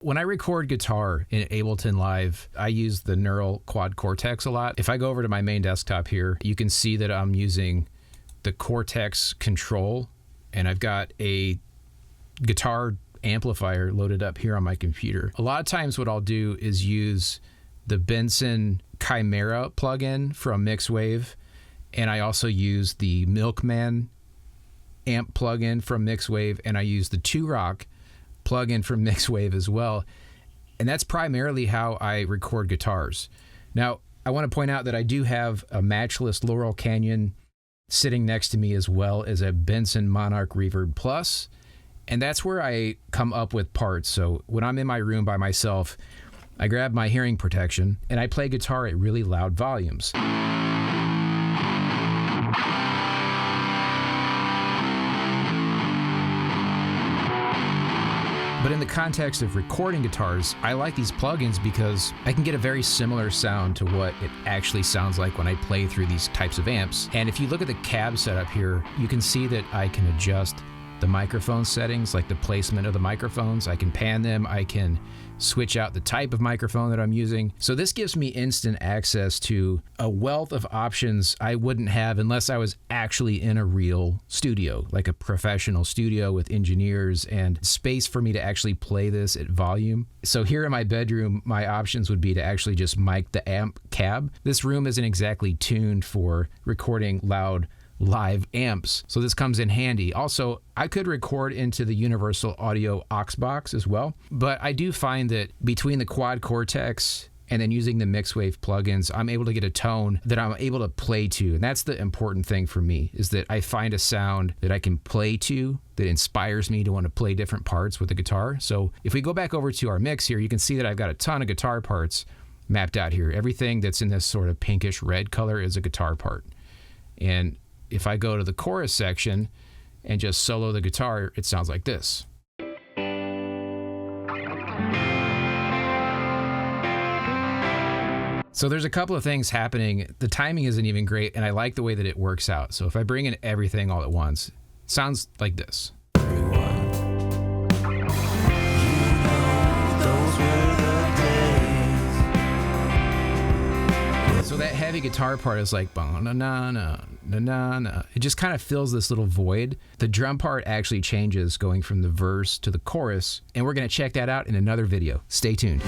When I record guitar in Ableton Live, I use the Neural Quad Cortex a lot. If I go over to my main desktop here, you can see that I'm using the Cortex control, and I've got a guitar amplifier loaded up here on my computer. A lot of times what I'll do is use the Benson Chimera plugin from Mixwave, and I also use the Milkman amp plugin from Mixwave, and I use the 2Rock plugin from Mixwave as well. And that's primarily how I record guitars. Now, I want to point out that I do have a matchless Laurel Canyon sitting next to me, as well as a Benson Monarch Reverb Plus. And that's where I come up with parts. So when I'm in my room by myself, I grab my hearing protection and I play guitar at really loud volumes. But in the context of recording guitars, I like these plugins because I can get a very similar sound to what it actually sounds like when I play through these types of amps. And if you look at the cab setup here, you can see that I can adjust the microphone settings, like the placement of the microphones. I can pan them, I can switch out the type of microphone that I'm using. So this gives me instant access to a wealth of options I wouldn't have unless I was actually in a real studio, like a professional studio with engineers and space for me to actually play this at volume. So here in my bedroom, my options would be to actually just mic the amp cab. This room isn't exactly tuned for recording loud live amps, so this comes in handy. Also, I could record into the Universal Audio aux box as well, but I do find that between the Quad Cortex and then using the Mixwave plugins, I'm able to get a tone that I'm able to play to. And that's the important thing for me, is that I find a sound that I can play to that inspires me to want to play different parts with the guitar. So if we go back over to our mix here, you can see that I've got a ton of guitar parts mapped out here. Everything that's in this sort of pinkish red color is a guitar part. And if I go to the chorus section and just solo the guitar, it sounds like this. So there's a couple of things happening. The timing isn't even great, and I like the way that it works out. So if I bring in everything all at once, it sounds like this. So that heavy guitar part is like ba-na-na-na-na-na. It just kind of fills this little void. The drum part actually changes going from the verse to the chorus, and we're going to check that out in another video. Stay tuned.